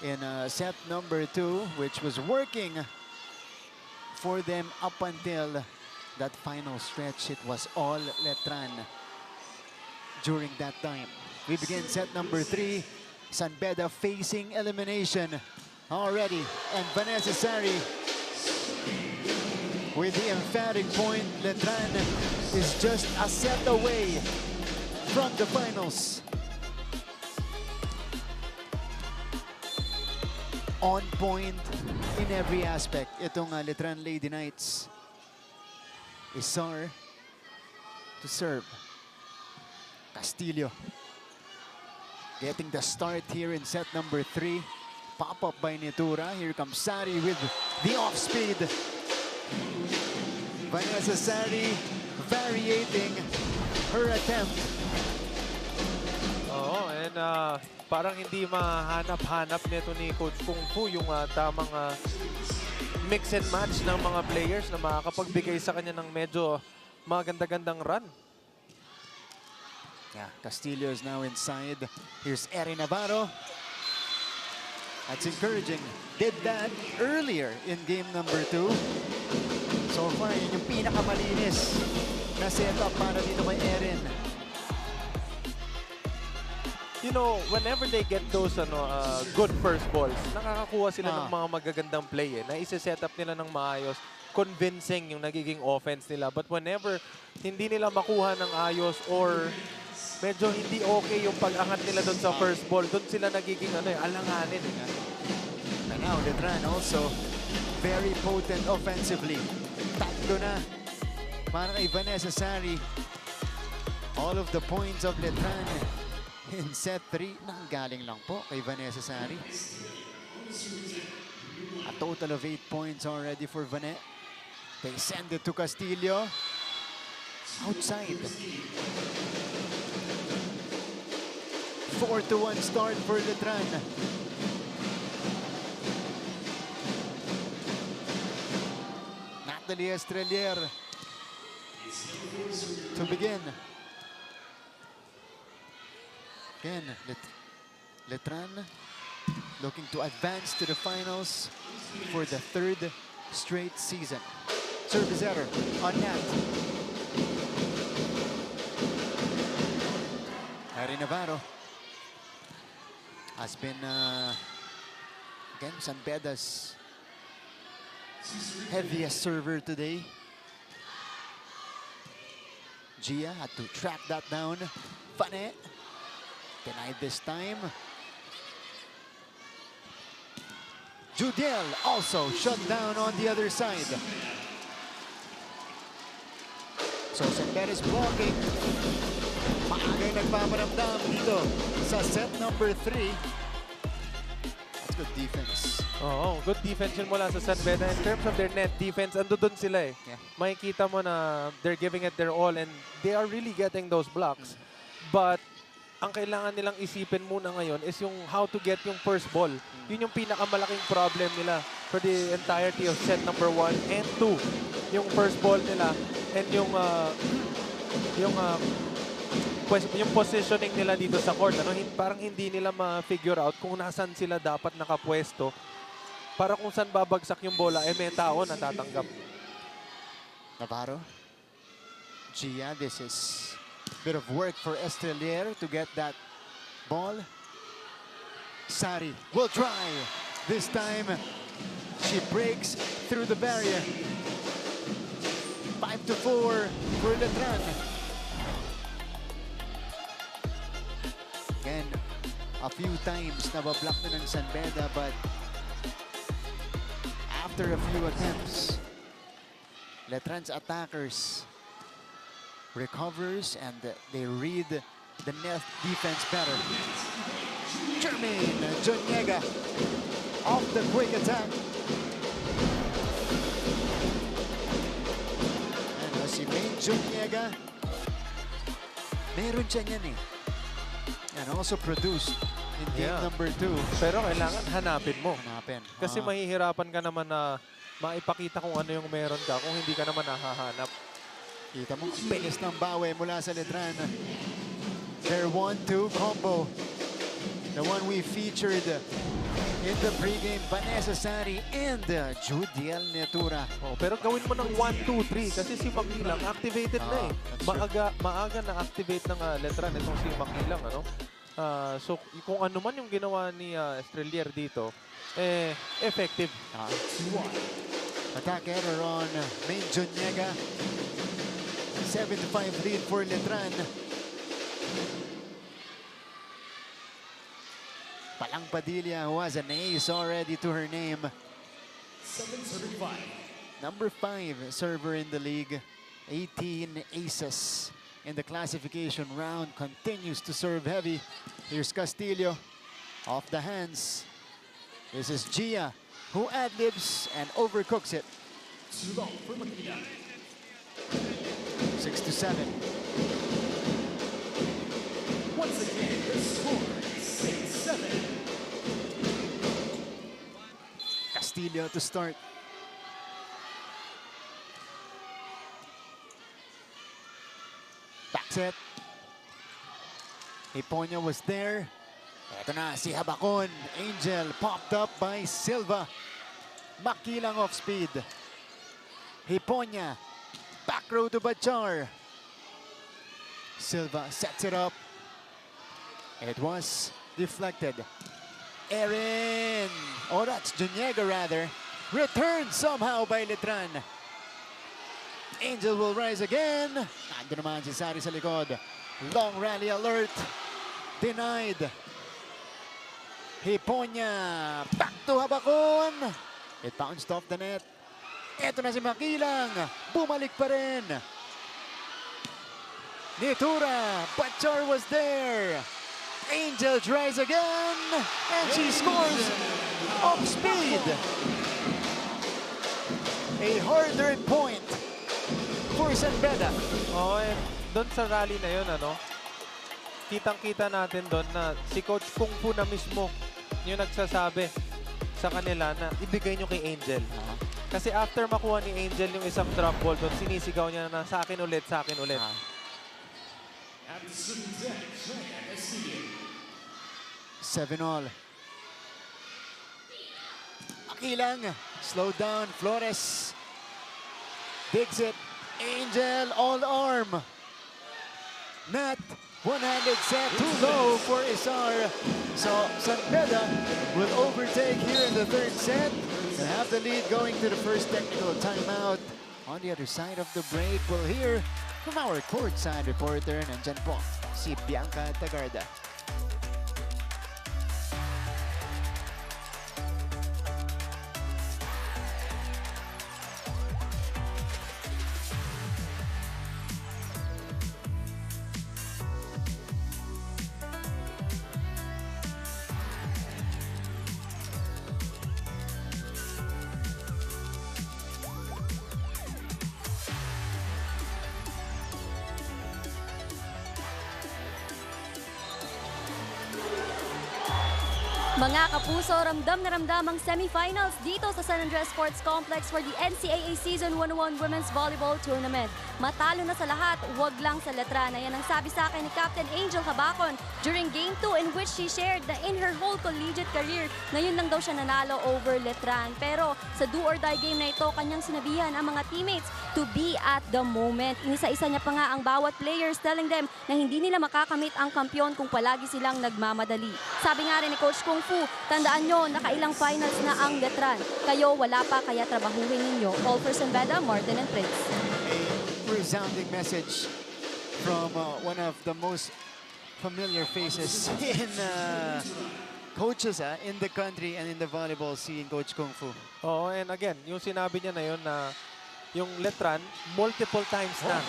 in set number 2, which was working for them up until that final stretch. It was all Letran during that time. We begin set number 3. San Beda facing elimination already. And Vanessa Sari with the emphatic point. Letran is just a set away from the finals. On point in every aspect. Itong Letran Lady Knights. Isar to serve. Castillo getting the start here in set number 3. Pop-up by Netura. Here comes Sari with the off-speed. Vanessa Sari variating her attempt. Oo, and parang hindi mahanap-hanap nito ni Coach Kung Fu yung tamang mix and match ng mga players na makakapagbigay sa kanya ng medyo maganda-gandang run. Yeah, Castillo is now inside. Here's Eri Navarro. That's encouraging. Did that earlier in game number 2. So far, yun yung pinakamalinis na setup para dito kay Erin. You know, whenever they get those good first balls, nakakakuha sila ng mga magagandang play na isa-set up nila ng maayos, convincing yung nagiging offense nila. But whenever hindi nila makuha ng ayos or medyo hindi okay yung pag-angat nila doon sa first ball, doon sila nagiging alanganin. And now Letran also very potent offensively. Tatlo na para kay Vanessa Sari. All of the points of Letran in set 3, nanggaling lang po kay Vanessa Sari. A total of 8 points already for Vanet. They send it to Castillo. Outside. 4-1 start for Letran. Natalie Estrelier to begin. Again, Letran looking to advance to the finals for the 3rd straight season. Service error on net. Eri Navarro has been, again, San Beda's heaviest server today. Gia had to track that down. Fane denied this time. Judiel also shut down on the other side. So San Beda's blocking. Maagay nagpaparamdam dito sa set number 3. That's good defense. Oo, good defense yun mula sa San Beda. In terms of their net defense, ando dun sila eh. Yeah. Makikita mo na they're giving it their all and they are really getting those blocks. But ang kailangan nilang isipin muna ngayon is yung how to get yung first ball. Yun yung pinakamalaking problem nila for the entirety of set number 1 and 2. Yung first ball nila and yung positioning nila dito sa court. Parang hindi nila ma-figure out kung nasan sila dapat nakapwesto para kung saan babagsak yung bola, may tao na tatanggap. Navarro. Gia, this is a bit of work for Estrelier to get that ball. Sari will try. This time, she breaks through the barrier. 5-4 for Letran. Again, a few times nabablock na ng San Beda, but after a few attempts, Letran's attackers recovers and they read the net defense better. Jermaine Joniega off the quick attack. And si Maine Joniega, meron siya niyan eh. And also produced in game number 2. Pero kailangan hanapin mo. Hanapin. Kasi mahihirapan ka naman na maipakita kung ano yung meron ka kung hindi ka naman nahahanap. Kita mo, bilis ng bawi mula sa Letran. Their 1-2 combo. The one we featured In the pregame, Vanessa Sari and Judiel Netura. Oh, pero gawin mo ng 1, 2, 3 kasi si Makilang activated na eh. That's true. Maaga na-activate ng Letran itong si Makilang. Ano? So kung ano man yung ginawa ni Estrelier dito, effective. Attack error on Main Juniega. 7-5 lead for Letran. Palang Padilla, who has an ace already to her name. Number 5 server in the league. 18 aces in the classification round. Continues to serve heavy. Here's Castillo off the hands. This is Gia, who ad-libs and overcooks it. 6-7. Once again, the score is 6-7. Castillo to start. Back set. Hiponya was there. Ito na si Habakon. Angel popped up by Silva. Makilang off speed. Hiponya. Back row to Bachar. Silva sets it up. It was deflected. Erin. Oh, that's Juniega rather. Returned somehow by Letran. Angel will rise again. Ando naman si Sari sa likod. Long rally alert. Denied. Hiponya. Back to Habakon. It bounced off the net. Ito na si Makilang. Bumalik pa rin. Nitura. Bachar was there. Angel tries again. And she scores off speed. A hard-earned point for San Beda. Oh, doon sa rally na yun, ano, kitang-kita natin doon na si Coach Kung Fu na mismo yung nagsasabi sa kanila na ibigay nyo kay Angel. Kasi after makuha ni Angel yung isang drop ball doon, sinisigaw niya na sa akin ulit, sa akin ulit. At Sunset, Cheyenne Castillo. 7-all. Makilang. Slow down. Flores. Digs it. Angel all arm. Net. One-handed set. Too low for Isar. So San Beda will overtake here in the third set. They have the lead going to the first technical timeout. On the other side of the break, we'll hear from our courtside reporter. Nandyan po si Bianca Tagarda. Mga kapuso, ramdam na ramdam ang semifinals dito sa San Andres Sports Complex for the NCAA Season 101 Women's Volleyball Tournament. Matalo na sa lahat, wag lang sa Letran. Yan ang sabi sa akin ni Captain Angel Habakon during Game 2 in which she shared na in her whole collegiate career, ngayon lang daw siya nanalo over Letran. Pero sa do-or-die game na ito, kanyang sinabihan ang mga teammates to be at the moment. Inisa-isa niya pa nga ang bawat players, telling them na hindi nila makakamit ang kampyon kung palagi silang nagmamadali. Sabi nga rin ni Coach Kung Fu, tandaan nyo, nakailang finals na ang Letran. Kayo, wala pa, kaya trabahuhin ninyo. All for San Beda, Martin and Prince. A resounding message from one of the most familiar faces in coaches in the country and in the volleyball scene, Coach Kung Fu. Oo, and again, yung sinabi niya na yun na yung Letran, multiple times na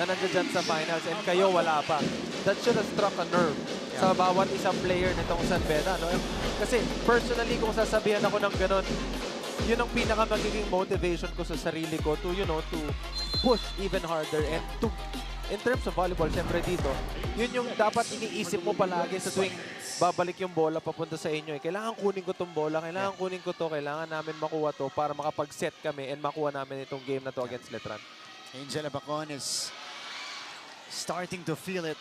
nandiyan sa finals and kayo wala pa. That should have struck a nerve sa bawat isang player nitong San Beda. No? Kasi personally, kung sasabihan ako ng ganun, yun ang pinaka magiging motivation ko sa sarili ko to, you know, to push even harder and to, in terms of volleyball, siyempre dito, yun yung dapat iniisip mo palagi sa tuwing babalik yung bola papunta sa inyo. Kailangan kunin ko tong bola, kailangan kunin ko to, kailangan namin makuha to para makapag-set kami and makuha namin itong game na to against Letran. Angel Habakon is starting to feel it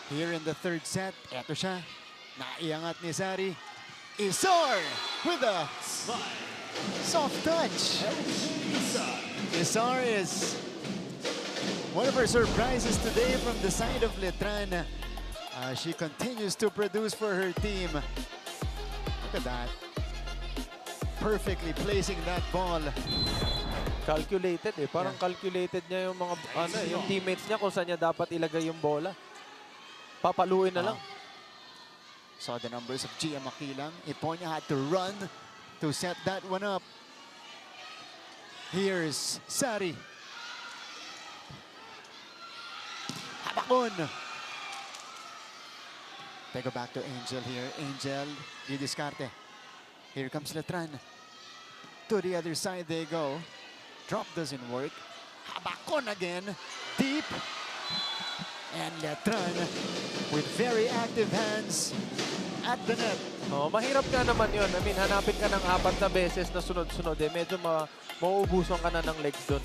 here in the third set. Eto siya, naiangat ni Sari. Isar with a soft touch. Isar is one of her surprises today from the side of Letran. She continues to produce for her team. Look at that. Perfectly placing that ball. Calculated eh. Parang calculated niya yung mga yung teammates niya kung saan niya dapat ilagay yung bola. Papaluin na lang. Saw the numbers of Gia Makilang. Iponya had to run to set that one up. Here's Sari. Habakon. They go back to Angel here. Angel, di diskarte. Here comes Letran. To the other side they go. Drop doesn't work. Habakon again. Deep. And Letran with very active hands at the net. Oh, mahirap nga naman yun. I mean, hanapin ka ng 4 na beses na sunod-sunod eh. Medyo mauubusan ka na ng legs dun.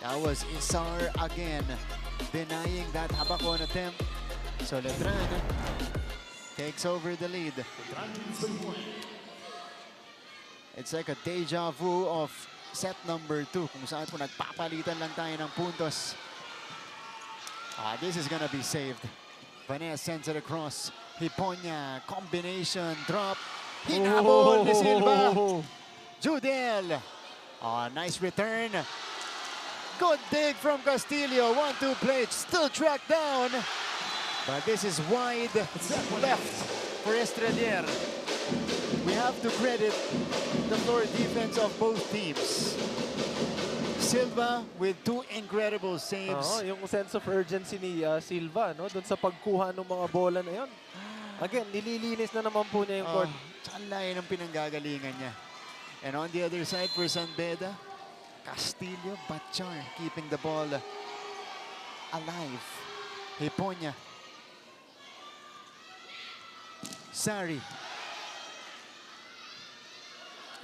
That was Isar again denying that Habakon attempt. So Letran takes over the lead. It's like a deja vu of set number 2 kung saan po nagpapalitan lang tayo ng puntos. This is gonna be saved. Vanessa sends it across. Hiponya, combination, drop. Hinabol ni Silva. Judel. Nice return. Good dig from Castillo. 1-2 play, still tracked down. But this is wide left for Estradier. We have to credit the floor defense of both teams. Silva with 2 incredible saves. Yung sense of urgency ni Silva, no? Doon sa pagkuha ng mga bola na yon. Again, nililinis na naman po niya yung court. Saan layo ng pinanggagalingan niya. And on the other side for San Beda, Castillo, Bachar keeping the ball alive. Hiponya. Sari.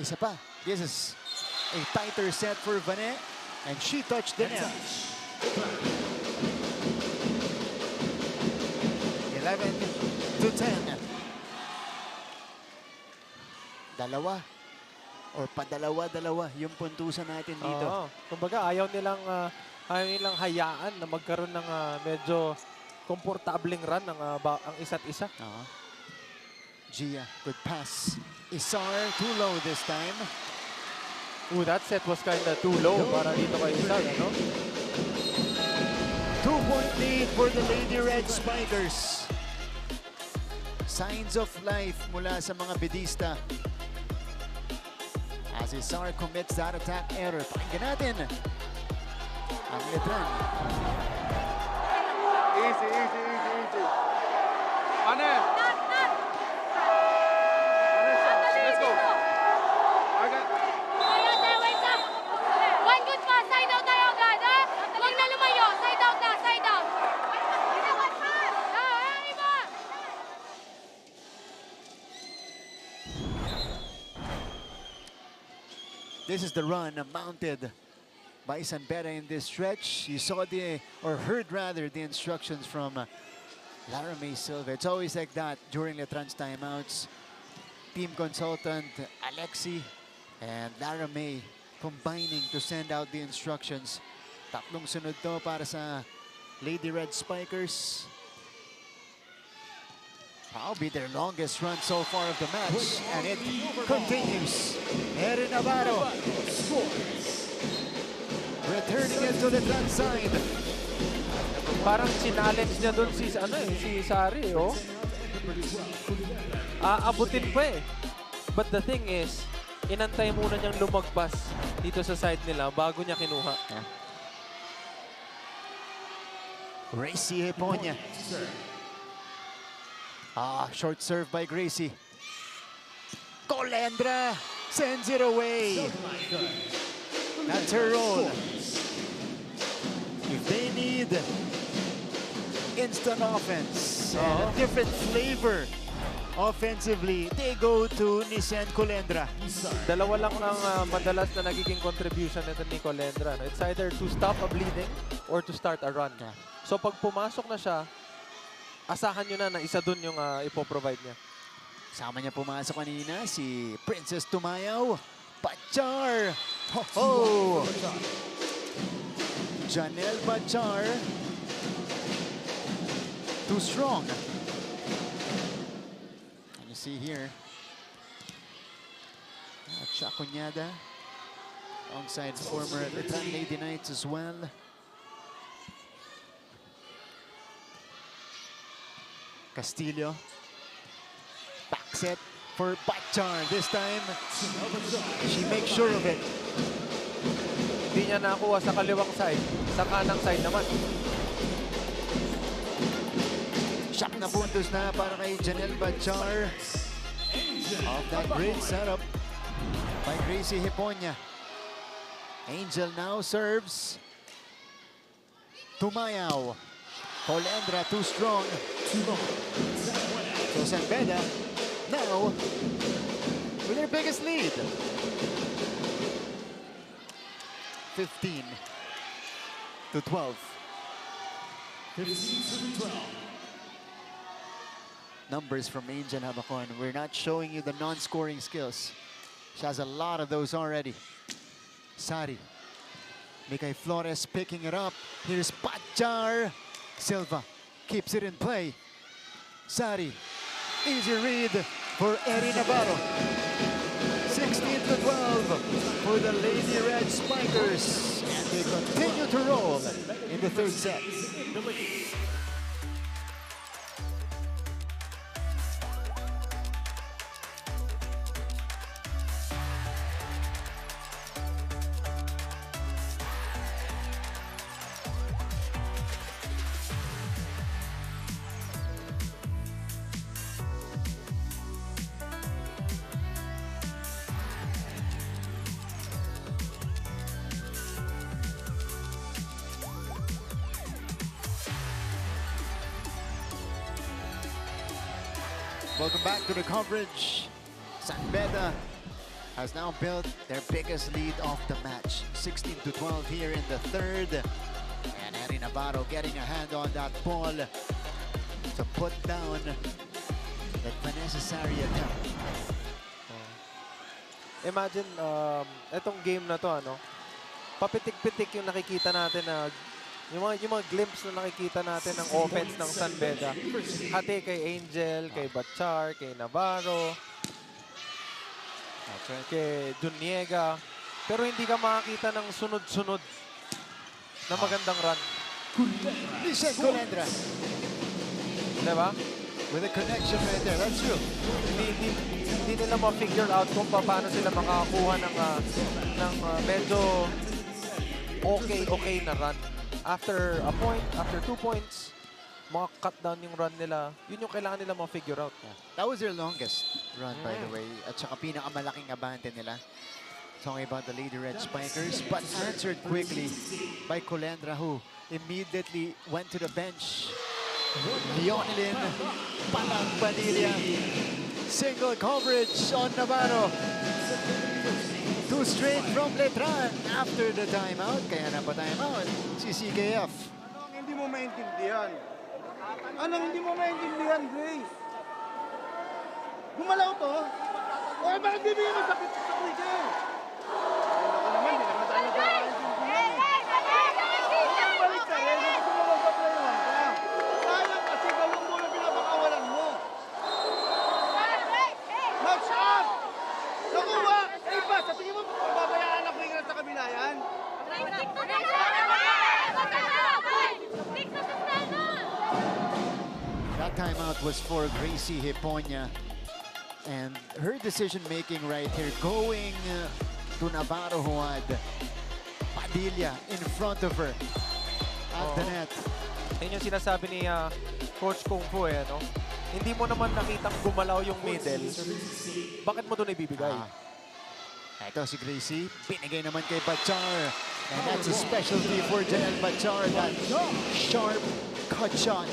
Isa pa. This is a tighter set for Vanet. And she touched the net. 11-10. Dalawa or padalawa-dalawa yung puntusan natin dito. Kumbaga, ayaw nilang hayaan na magkaroon ng medyo komportableng run ang isa't isa. Gia, good pass. Isar, too low this time. That set was kind of too low para dito kay Isar, no? 2-point lead for the Lady Red Spikers. Signs of life mula sa mga bedista. As Isar commits that attack error. Pakinggan natin ang Letran. Easy. Let's go. One good pass, side out tayo agad, ha? Huwag na lumayo, side out na, side out. Iba! This is the run mounted by San Beda in this stretch. You saw or heard rather, the instructions from Lara May Silva. It's always like that during Letran's timeouts. Team consultant Alexi and Lara May combining to send out the instructions. Tatlong sunod to para sa Lady Red Spikers. That'll be their longest run so far of the match. And it continues. Erin Navarro returning into the front side. Parang challenge niya doon si Sari, oh. Aabutin pa eh. But the thing is, inantay muna niyang lumagpas dito sa side nila bago niya kinuha. Gracie Hiponya. Short serve by Gracie. Colendra sends it away. That's her role. If they need instant offense and a different flavor offensively, they go to Nissan Colendra. Dalawa lang ang madalas na nagiging contribution nito ni Colendra. It's either to stop a bleeding or to start a run. So pag pumasok na siya, asahan nyo na isa dun yung ipoprovide niya. Sama niya pumasok kanina si Princess Tumayaw. Bachar! Ho-ho! Janelle Bachar. Too strong. And you see here, Chacuñada alongside former Letran Lady Knights as well. Castillo. Back set for Bachar. This time, she makes sure of it. Hindi niya nakuha sa kaliwang side. Sa kanang side naman. Shot na puntos na para kay Janelle Bachar. Off that great setup by Gracie Hiponya. Angel now serves. Tumayaw. Colendra too strong. So San Beda now with their biggest lead. 15 to 12. 15 to 12. Numbers from Angel Habacon. We're not showing you the non-scoring skills. She has a lot of those already. Sari. Mikay Flores picking it up. Here's Bachar. Silva keeps it in play. Sari. Easy read for Eri Navarro. 16 to 12 for the Lady Red Spikers. And they continue to roll in the third set. Welcome back to the coverage. San Beda has now built their biggest lead of the match. 16 to 12 here in the third. And Eri Navarro getting a hand on that ball to put down that unnecessary attempt. Imagine, itong game na to, ano, papitik-pitik yung nakikita natin na yung mga glimpse na nakikita natin ng offense ng San Beda. Hati kay Angel, kay Bachar, kay Navarro, kay Juniega. Pero hindi ka makakita ng sunod-sunod na magandang run. Listen, Colendra. Diba? With a connection right there, that's true. Hindi nila ma-figure out kung paano sila makakakuha ng medyo okay na run. After a point, after 2 points, cut down yung run nila. Yun yung kailangan nila ma-figure out. That was their longest run, by the way. At saka pinakamalaking abante nila. Talking about the Lady Red Spikers, but answered quickly by Colendra, who immediately went to the bench. Leonelin Palang Padilla. Single coverage on Navarro. Two straight from Letran after the timeout. Kaya napa-timeout si CKF. Anong hindi mo maintindihan? Anong hindi mo maintindihan, Grace? Gumalaw to? O bakit bibigyan mo sa quicker? Ako naman, hindi naman tayo nagkakaintindihan. Balik ka rin, hindi gumalaw sa play 1 ka. Sayang kasi gawin mo na pinapakawalan mo. Match up! Nakuha! Eh ba, sa tingin mo, pababayaan na quicker sa kabila yan? That timeout was for Gracie Hiponya. And her decision-making right here, going to Navarro, who had Padilla in front of her at the net. Yun yung sinasabi ni Coach Kung Fu, no? Hindi mo naman nakitang gumalaw yung middle. Bakit mo doon ibibigay? Ito si Gracie, binigay naman kay Bachar. And that's a specialty for Janelle Bachar, that sharp cut shot.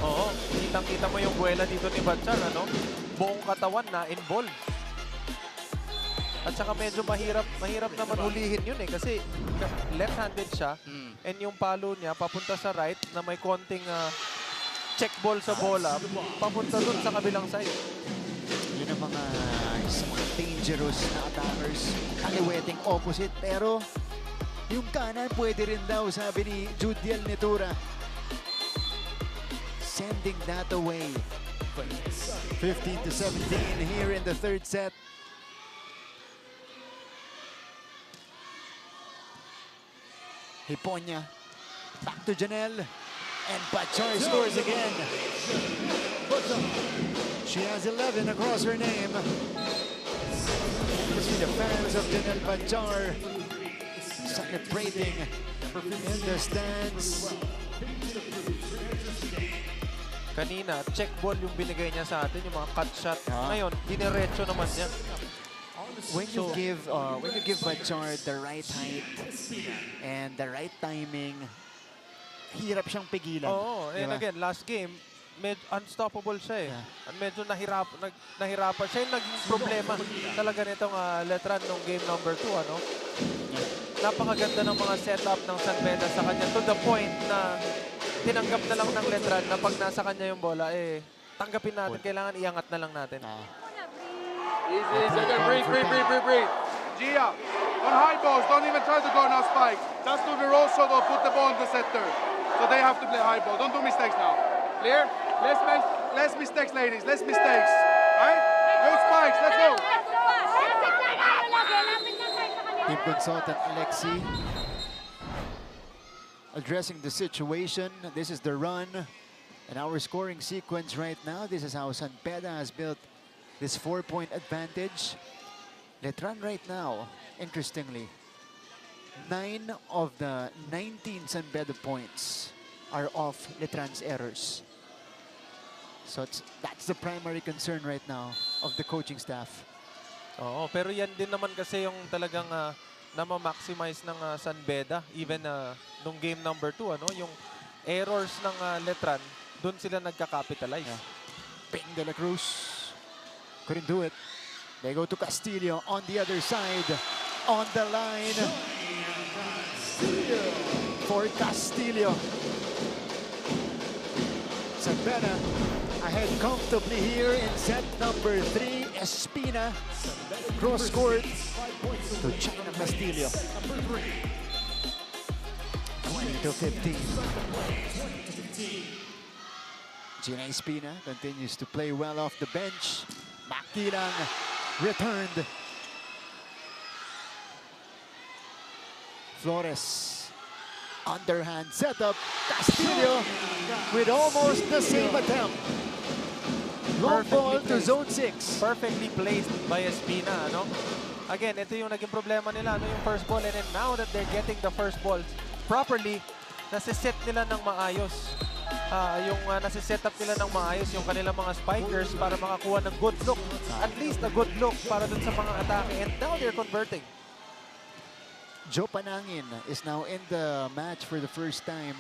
Oo, kitang-kita mo yung buwela dito ni Bachar, ano? Buong katawan na involved. At saka medyo mahirap naman hulihin yun eh, kasi left-handed siya. And yung palo niya papunta sa right na may konting check ball sa bola, papunta dun sa kabilang side. Yun ang mga isang mga dangerous na attackers. Kaliweting opposite, pero yung kanan pwede rin daw, sabi ni Judiel Netura. Sending that away. 15-17 here in the third set. Hiponya. Back to Janelle. And Bachar scores again. She has 11 across her name. You see the fans of Janelle Bachar celebrating in the stands. Kanina, check ball yung binigay niya sa atin, yung mga cut shot. Ngayon, diniretso naman niya. When you give Bachar the right height and the right timing, hirap siyang pigilan. Oo, and Diba? again, last game, unstoppable siya eh. Yeah. Medyo nahirapan. Siya yung naging problema talaga nitong Letran nung game number 2, ano? Napakaganda ng mga setup ng San Beda sa kanya to the point na tinanggap na lang ng Letran na pag nasa kanya yung bola, tanggapin natin, kailangan iangat na lang natin. Easy, easy. Again, breathe. Gia, on high balls, don't even try to go now spike. Just do the roll shot or put the ball in the center. So they have to play high ball. Don't do mistakes now. Clear? Less mistakes, ladies. Less mistakes. Alright? Go spikes. Let's go. Team consultant Alexi addressing the situation. This is the run and our scoring sequence right now. This is how San Beda has built this 4-point advantage. Letran right now, interestingly, 9 of the 19 San Beda points are off Letran's errors. So that's the primary concern right now of the coaching staff. Oo, pero yan din naman kasi yung talagang na-maximize ng San Beda. Even nung game number 2, ano, yung errors ng Letran, doon sila nagka-capitalize. Yeah. Ping de la Cruz couldn't do it. They go to Castillo on the other side, on the line for Castillo. San Beda ahead comfortably here in set number 3. Espina cross court to China Castillo. 20-15. Gina Espina continues to play well off the bench. Makilang returned. Flores, underhand setup. Castillo with almost the same attempt. Long ball to zone 6. Perfectly placed by Espina, ano? Again, ito yung naging problema nila, ano, yung first ball. And then now that they're getting the first balls properly, nasiset nila ng maayos. Nasiset up nila ng maayos yung kanilang mga spikers para makakuha ng good look. At least a good look para dun sa mga atake. And now they're converting. Joe Panangin is now in the match for the first time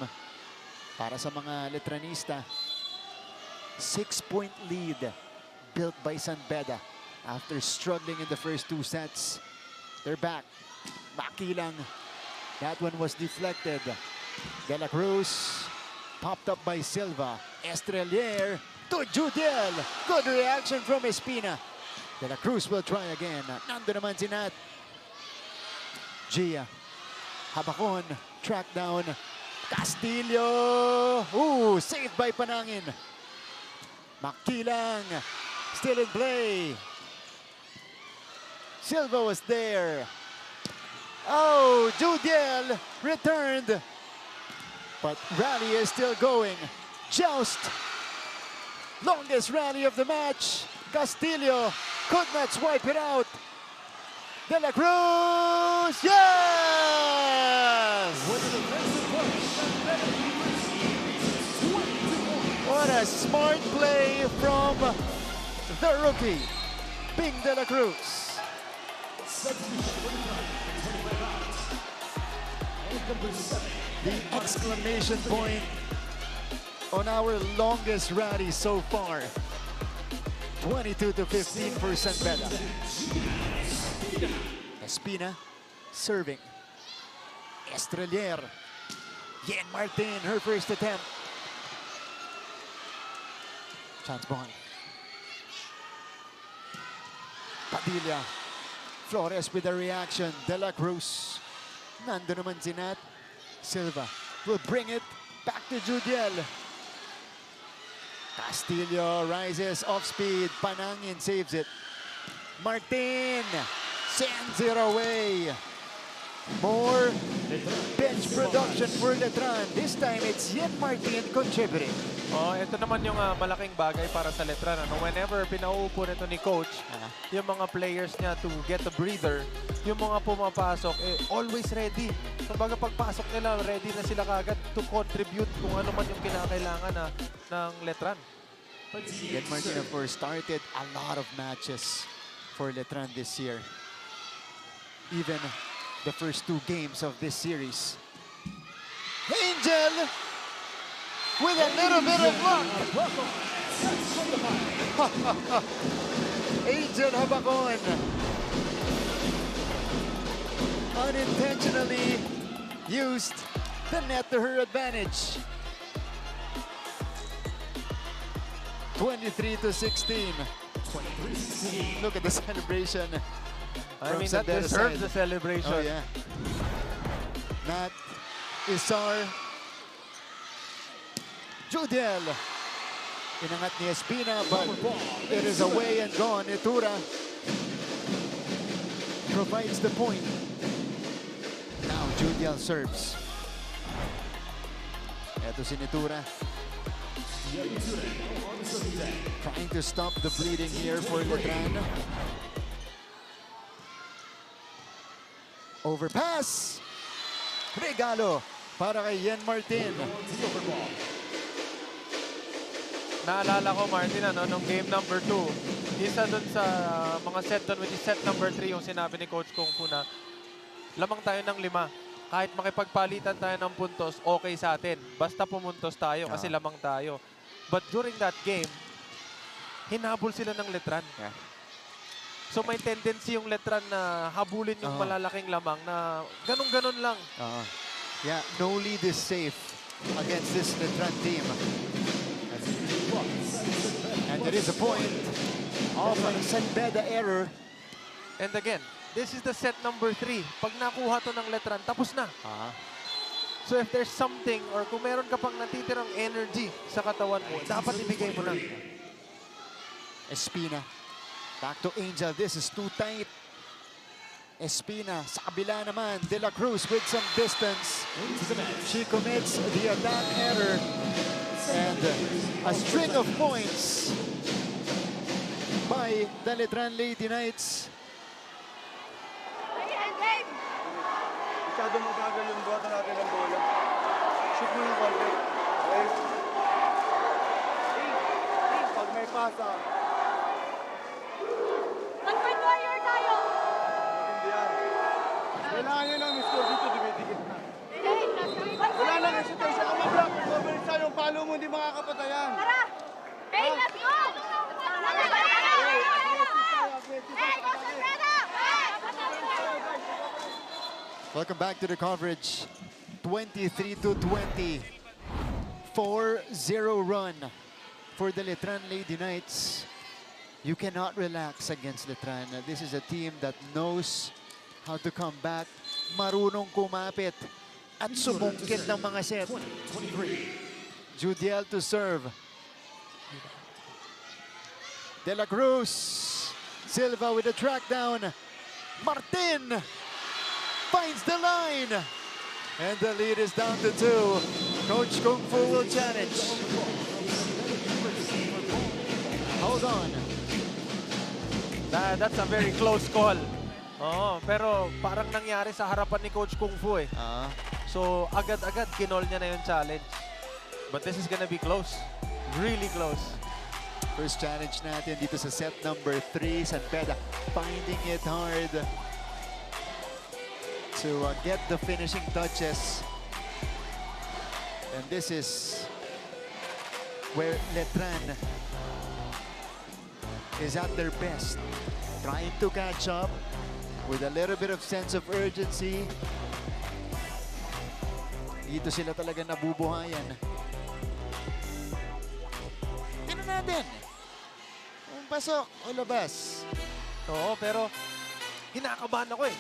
para sa mga Letranista. 6-point lead built by San Beda after struggling in the first 2 sets. They're back. Makilang. That one was deflected. De la Cruz popped up by Silva. Estrelier to Judiel. Good reaction from Espina. De la Cruz will try again. Nando naman si Nat. Gia. Habakon. Track down. Castillo. Ooh, saved by Panangin. Makilang. Still in play. Silva was there. Oh, Judiel returned. But rally is still going. Joust. Longest rally of the match. Castillo could not swipe it out. De la Cruz. Yes! What a smart play from the rookie, Ping de la Cruz. The exclamation point on our longest rally so far. 22-15 for San Beda. Espina serving. Estrelier. Yen Martin, her first attempt. Chance ball. Padilla. Flores with a reaction. De La Cruz. Nando naman si Nat. Silva will bring it back to Judiel. Castillo rises off speed. Panangin saves it. Martin sends it away. More bench production for Letran. This time it's Yen Martin contributing. Oh, ito naman yung malaking bagay para sa Letran. Ano? Whenever pinauupo nito ni coach, yung mga players niya to get a breather, yung mga pumapasok, always ready. Kumbaga pagpasok nila, ready na sila kagad to contribute kung ano man yung kinakailangan ng Letran. Yen Martin, of course, started a lot of matches for Letran this year. Even the first 2 games of this series. Angel with a little bit of luck. Angel Habacon unintentionally used the net to her advantage. 23-16. Look at the celebration. I from mean, that Sandera's deserves side. the celebration. Oh, yeah. Nat, Isar, Judiel. Inangat ni Espina, but it is away and gone. Itura provides the point. Now Judiel serves. Eto si Nitura. Trying to stop the bleeding here for Letran. Overpass. Regalo para kay Yen Martin. Naalala ko, Martin, nung game number 2, isa dun sa mga set dun, which is set number 3, yung sinabi ni Coach Kung Fu na lamang tayo ng 5. Kahit makipagpalitan tayo ng puntos, okay sa atin. Basta pumuntos tayo kasi lamang tayo. But during that game, hinabol sila ng Letran. Yeah. So may tendency yung Letran na habulin yung malalaking lamang na ganun-ganun lang. Yeah, no lead is safe against this Letran team. And there is a point of a Sanbeda error. And again, this is the set number 3. Pag nakuha to ng Letran, tapos na. So if there's something or kung meron ka pang natitirang energy sa katawan mo, dapat ibigay mo na. Espina. Back to Angel. This is too tight. Espina. Sa kabila naman, De La Cruz with some distance. She commits the attack error. And a string of points by the Letran Lady Knights. Masyado magagal yung buhatan natin ng bola. Shoot mo yung konti. Okay? Pag may pasa, Mag-point warrior tayo. hindi yan. Kailangan nyo ng score dito, dumidikit na. Wala na kasi tayo siya ang mag-block. Mabilis tayo yung palo mo, hindi makakapatayan. Tara! Hey, let's go! Hey, concentrate! Welcome back to the coverage. 23-20. 4-0 run for the Letran Lady Knights. You cannot relax against Letran. This is a team that knows how to come back. Marunong kumapit at sumungkit ng mga set. Judiel to serve. De La Cruz. Silva with a track down. Martin finds the line. And the lead is down to 2. Coach Kung Fu will challenge. Hold on. That's a very close call. Pero parang nangyari sa harapan ni Coach Kung Fu eh. So agad-agad kinol niya na yung challenge. But this is gonna be close. Really close. First challenge natin dito sa set number 3. Sanbeda finding it hard to get the finishing touches. And this is where Letran is at their best. Trying to catch up with a little bit of sense of urgency. Dito sila talaga nabubuhayan. natin. Kung pasok o labas. Oo, pero kinakabahan ako eh.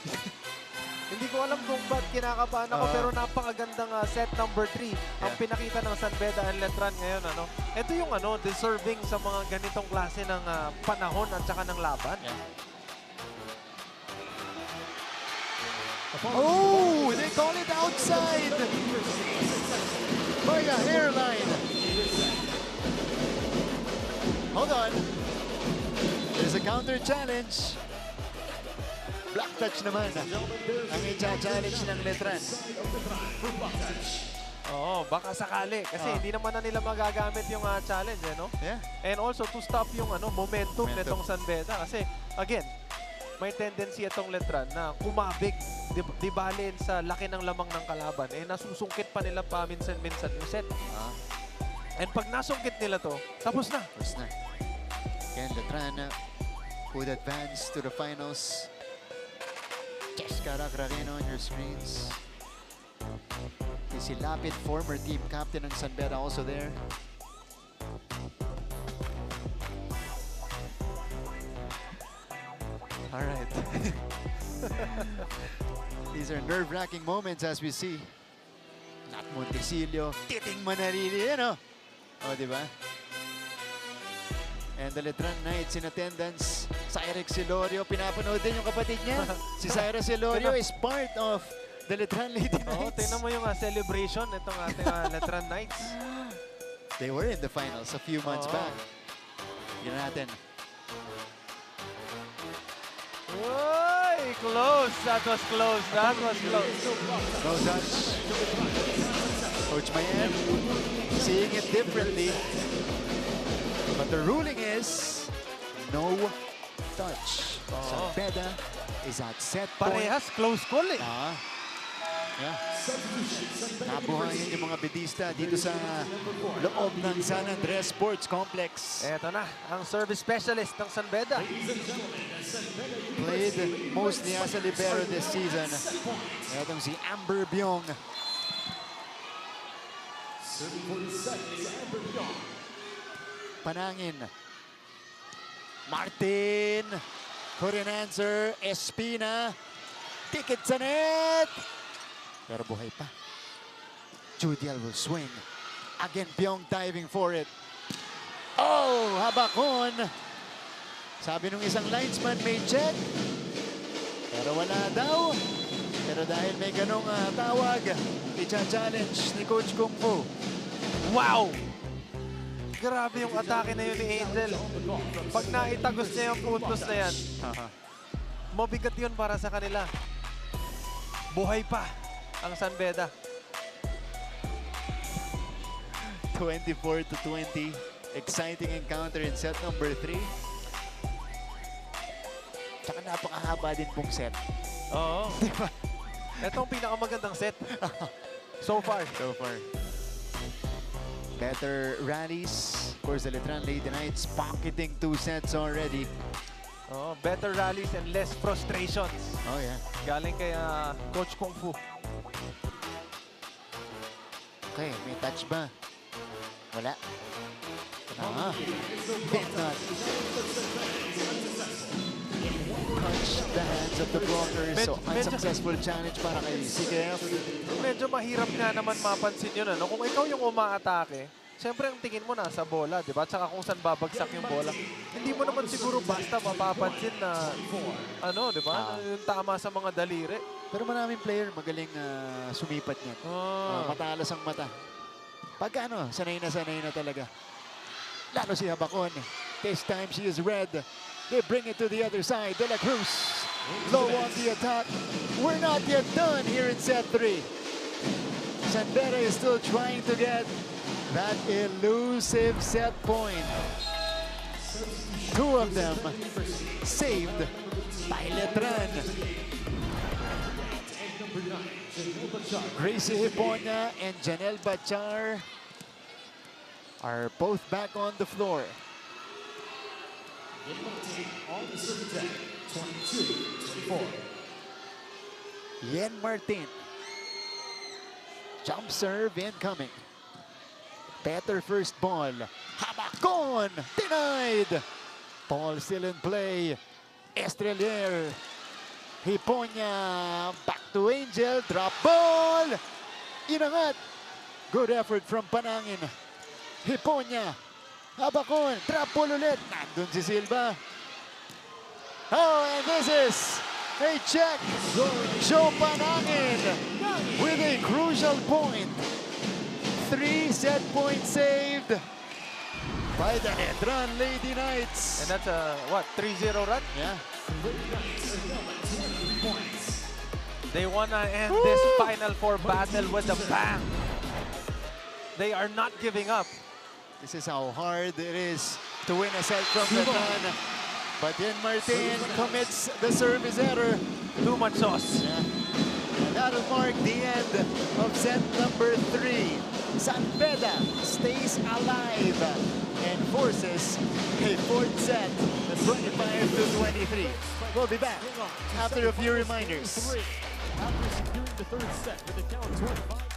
Hindi ko alam kung ba't kinakabahan ako, pero napakagandang set number 3 ang Yeah. pinakita ng San Beda and Letran ngayon. Ito yung deserving sa mga ganitong klase ng panahon at saka ng laban. Oh, they call it outside. By a hairline. Hold on. There's a counter challenge. Black touch naman ang i-challenge ng Letran. Oo, baka sakali. Kasi hindi naman na nila magagamit yung challenge, no? Yeah. And also to stop yung momentum Momentum. nitong San Beda. Kasi, again, may tendency itong Letran na kumabig, di balin sa laki ng lamang ng kalaban. Nasusungkit pa nila paminsan-minsan yung set. And pag nasungkit nila to, tapos na. Tapos na. Again, Letran would advance to the finals. Jessica Racraqueno on your screens. Si Lapid, former team captain ng San Beda, also there. All right. These are nerve-wracking moments as we see. Nat Montesillo, Titing Manarili, O, di ba? And the Letran Knights in attendance. Cyrix Silorio, pinapanood din yung kapatid niya. Si Cyrus Silorio is part of the Letran Lady Oo, Knights. tingnan mo yung celebration itong ating Letran Knights. They were in the finals a few months Oo. back. Yun natin. Uy, close. That was close. That was close. No touch. Coach Mayen seeing it differently. But the ruling is no touch. San Beda is at set point. Parehas, close call eh. Yeah. Nabuhayan yung mga bedista dito sa loob ng San Andres Sports Complex. Eto na, ang service specialist ng San Beda. Played mostly as a libero this season. Etong si Amber Byong. Panangin. Martin. Couldn't answer. Espina. Ticket sa net. Pero buhay pa. Judial will swing. Again, Byong diving for it. Oh, Habakon. Sabi nung isang linesman, may check. Pero wala daw. Pero dahil may ganong tawag, i-challenge ni Coach Kung Fu. Wow! Grabe yung atake na yun ni Angel. Pag naitagos niya yung puntos na yan, mabigat yun para sa kanila. Buhay pa ang San Beda. 24-20. Exciting encounter in set number 3. Tsaka napakahaba din pong set. Oo. Ito ang pinakamagandang set. So far. So far. Better rallies. Of course, the Letran Lady Knights pocketing 2 sets already. Oh, better rallies and less frustrations. Oh, yeah. Galing kay Coach Kung Fu. Okay, may touch ba? Wala. Did not touch the hands of the blockers. So, unsuccessful challenge para kay CKF. Medyo mahirap nga naman mapansin yun. Kung ikaw yung umaatake, siyempre ang tingin mo nasa bola, di ba? Tsaka kung saan babagsak yung bola. Hindi mo naman siguro basta mapapansin na, di ba? Yung tama sa mga daliri. Pero maraming player magaling sumipat niyan. Matalas ang mata. Pagka sanay na talaga. Lalo si Habakon. This time she is red. They bring it to the other side. De La Cruz low on the attack. We're not yet done here in set 3. San Beda is still trying to get that elusive set point. 2 of them saved by Letran. Gracie Hiponia and Janelle Bachar are both back on the floor. On the service deck, 22-24. Yen Martin. Jump serve incoming. Better first ball. Habak Abacon, denied. Ball still in play. Estrelier. Hiponya, back to Angel, drop ball. Inangat. Good effort from Panangin. Hiponya. Abacon, drop ball ulit. Nandun si Silva. Oh, and this is a check. Joe Panangin with a crucial point. 3 set points saved by the Letran Lady Knights. And that's a, what, 3-0 run? Yeah. They wanna end this Final Four battle with a bang. They are not giving up. This is how hard it is to win a set from Letran. But then Martin commits the service error. Too much sauce. Yeah. And that'll mark the end of set number 3. San Beda stays alive and forces a 4th set, 25-23. We'll be back after a few reminders. After securing the third set with a count 25.